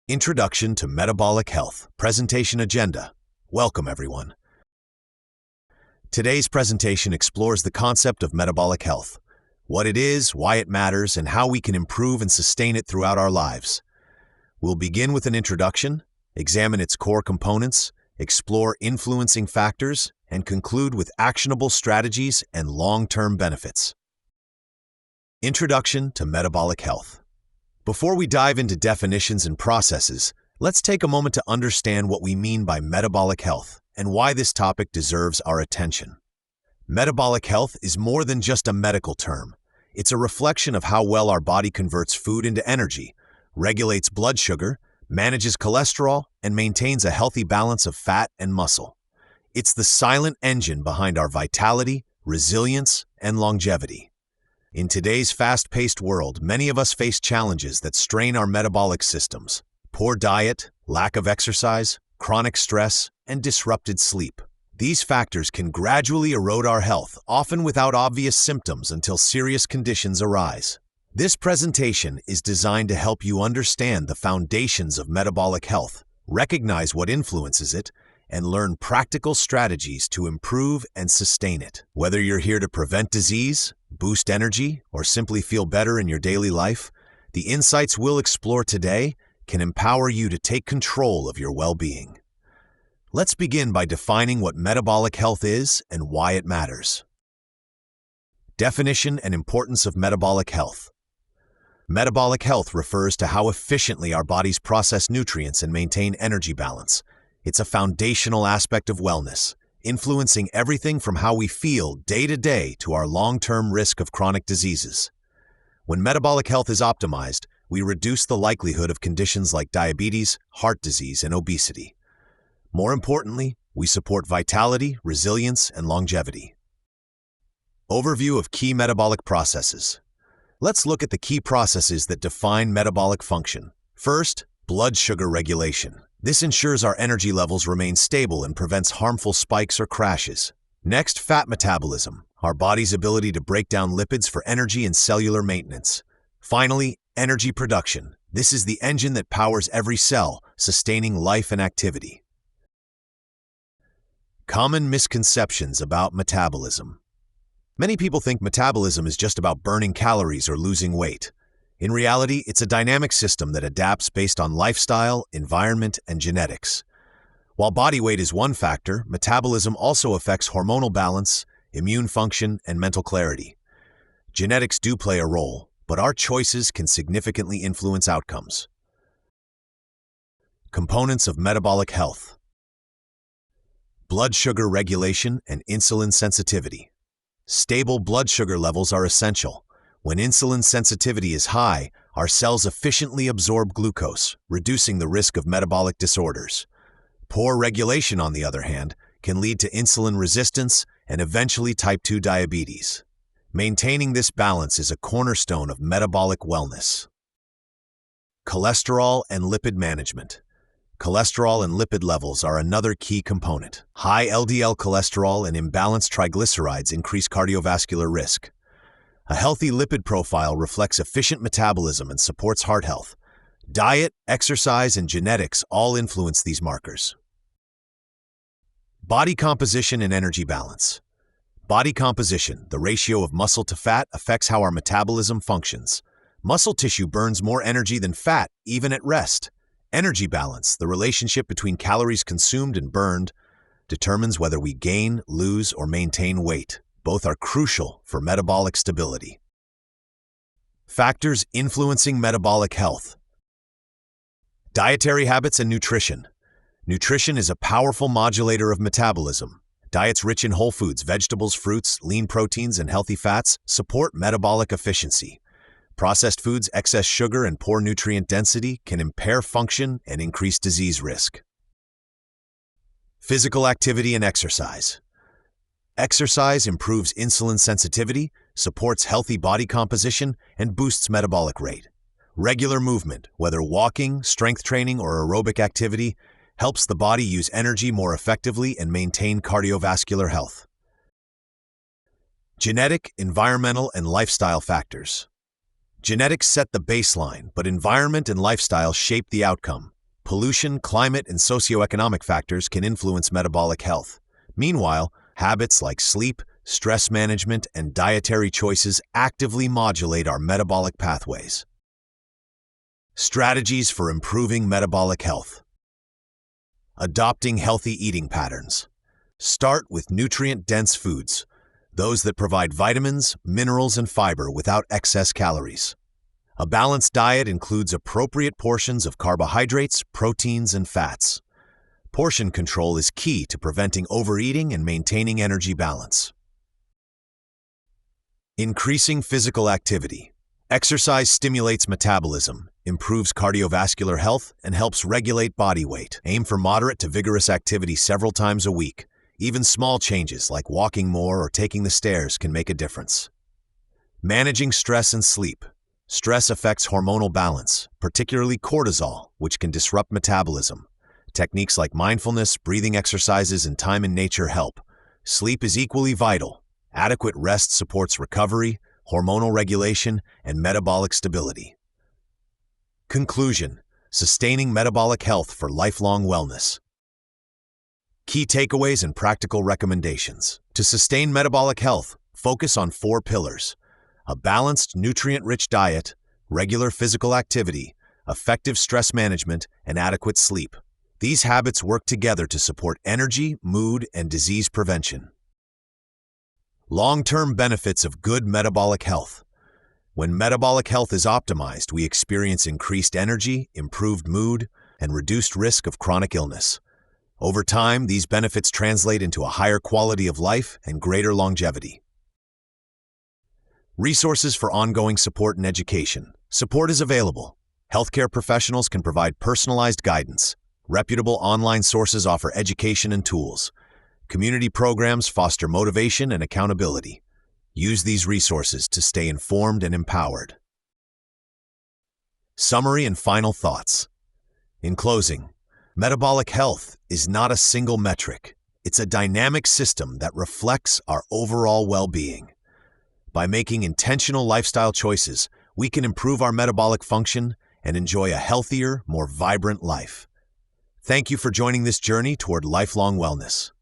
Introduction to Metabolic Health Presentation Agenda. Welcome, everyone. Today's presentation explores the concept of metabolic health, what it is, why it matters, and how we can improve and sustain it throughout our lives. We'll begin with an introduction, examine its core components, explore influencing factors, and conclude with actionable strategies and long-term benefits. Introduction to Metabolic Health. Before we dive into definitions and processes, let's take a moment to understand what we mean by metabolic health and why this topic deserves our attention. Metabolic health is more than just a medical term. It's a reflection of how well our body converts food into energy, regulates blood sugar, manages cholesterol, and maintains a healthy balance of fat and muscle. It's the silent engine behind our vitality, resilience, and longevity. In today's fast-paced world, many of us face challenges that strain our metabolic systems: poor diet, lack of exercise, chronic stress, and disrupted sleep. These factors can gradually erode our health, often without obvious symptoms until serious conditions arise. This presentation is designed to help you understand the foundations of metabolic health, recognize what influences it, and learn practical strategies to improve and sustain it. Whether you're here to prevent disease, boost energy, or simply feel better in your daily life, the insights we'll explore today can empower you to take control of your well-being. Let's begin by defining what metabolic health is and why it matters. Definition and importance of metabolic health. Metabolic health refers to how efficiently our bodies process nutrients and maintain energy balance. It's a foundational aspect of wellness, influencing everything from how we feel day to day to our long-term risk of chronic diseases. When metabolic health is optimized, we reduce the likelihood of conditions like diabetes, heart disease, and obesity. More importantly, we support vitality, resilience, and longevity. Overview of key metabolic processes. Let's look at the key processes that define metabolic function. First, blood sugar regulation. This ensures our energy levels remain stable and prevents harmful spikes or crashes. Next, fat metabolism, our body's ability to break down lipids for energy and cellular maintenance. Finally, energy production. This is the engine that powers every cell, sustaining life and activity. Common misconceptions about metabolism. Many people think metabolism is just about burning calories or losing weight. In reality, it's a dynamic system that adapts based on lifestyle, environment, and genetics. While body weight is one factor, metabolism also affects hormonal balance, immune function, and mental clarity. Genetics do play a role, but our choices can significantly influence outcomes. Components of metabolic health. Blood sugar regulation and insulin sensitivity. Stable blood sugar levels are essential. When insulin sensitivity is high, our cells efficiently absorb glucose, reducing the risk of metabolic disorders. Poor regulation, on the other hand, can lead to insulin resistance and eventually type 2 diabetes. Maintaining this balance is a cornerstone of metabolic wellness. Cholesterol and lipid management. Cholesterol and lipid levels are another key component. High LDL cholesterol and imbalanced triglycerides increase cardiovascular risk. A healthy lipid profile reflects efficient metabolism and supports heart health. Diet, exercise, and genetics all influence these markers. Body composition and energy balance. Body composition, the ratio of muscle to fat, affects how our metabolism functions. Muscle tissue burns more energy than fat, even at rest. Energy balance, the relationship between calories consumed and burned, determines whether we gain, lose, or maintain weight. Both are crucial for metabolic stability. Factors influencing metabolic health. Dietary habits and nutrition. Nutrition is a powerful modulator of metabolism. Diets rich in whole foods, vegetables, fruits, lean proteins, and healthy fats support metabolic efficiency. Processed foods, excess sugar, and poor nutrient density can impair function and increase disease risk. Physical activity and exercise. Exercise improves insulin sensitivity, supports healthy body composition, and boosts metabolic rate. Regular movement, whether walking, strength training, or aerobic activity, helps the body use energy more effectively and maintain cardiovascular health. Genetic, environmental, and lifestyle factors. Genetics set the baseline, but environment and lifestyle shape the outcome. Pollution, climate, and socioeconomic factors can influence metabolic health. Meanwhile, habits like sleep, stress management, and dietary choices actively modulate our metabolic pathways. Strategies for improving metabolic health. Adopting healthy eating patterns. Start with nutrient-dense foods, those that provide vitamins, minerals, and fiber without excess calories. A balanced diet includes appropriate portions of carbohydrates, proteins, and fats. Portion control is key to preventing overeating and maintaining energy balance. Increasing physical activity. Exercise stimulates metabolism, improves cardiovascular health, and helps regulate body weight. Aim for moderate to vigorous activity several times a week. Even small changes like walking more or taking the stairs can make a difference. Managing stress and sleep. Stress affects hormonal balance, particularly cortisol, which can disrupt metabolism. Techniques like mindfulness, breathing exercises, and time in nature help. Sleep is equally vital. Adequate rest supports recovery, hormonal regulation, and metabolic stability. Conclusion: sustaining metabolic health for lifelong wellness. Key takeaways and practical recommendations. To sustain metabolic health, focus on 4 pillars: a balanced, nutrient-rich diet, regular physical activity, effective stress management, and adequate sleep. These habits work together to support energy, mood, and disease prevention. Long-term benefits of good metabolic health. When metabolic health is optimized, we experience increased energy, improved mood, and reduced risk of chronic illness. Over time, these benefits translate into a higher quality of life and greater longevity. Resources for ongoing support and education. Support is available. Healthcare professionals can provide personalized guidance. Reputable online sources offer education and tools. Community programs foster motivation and accountability. Use these resources to stay informed and empowered. Summary and final thoughts. In closing, metabolic health is not a single metric. It's a dynamic system that reflects our overall well-being. By making intentional lifestyle choices, we can improve our metabolic function and enjoy a healthier, more vibrant life. Thank you for joining this journey toward lifelong wellness.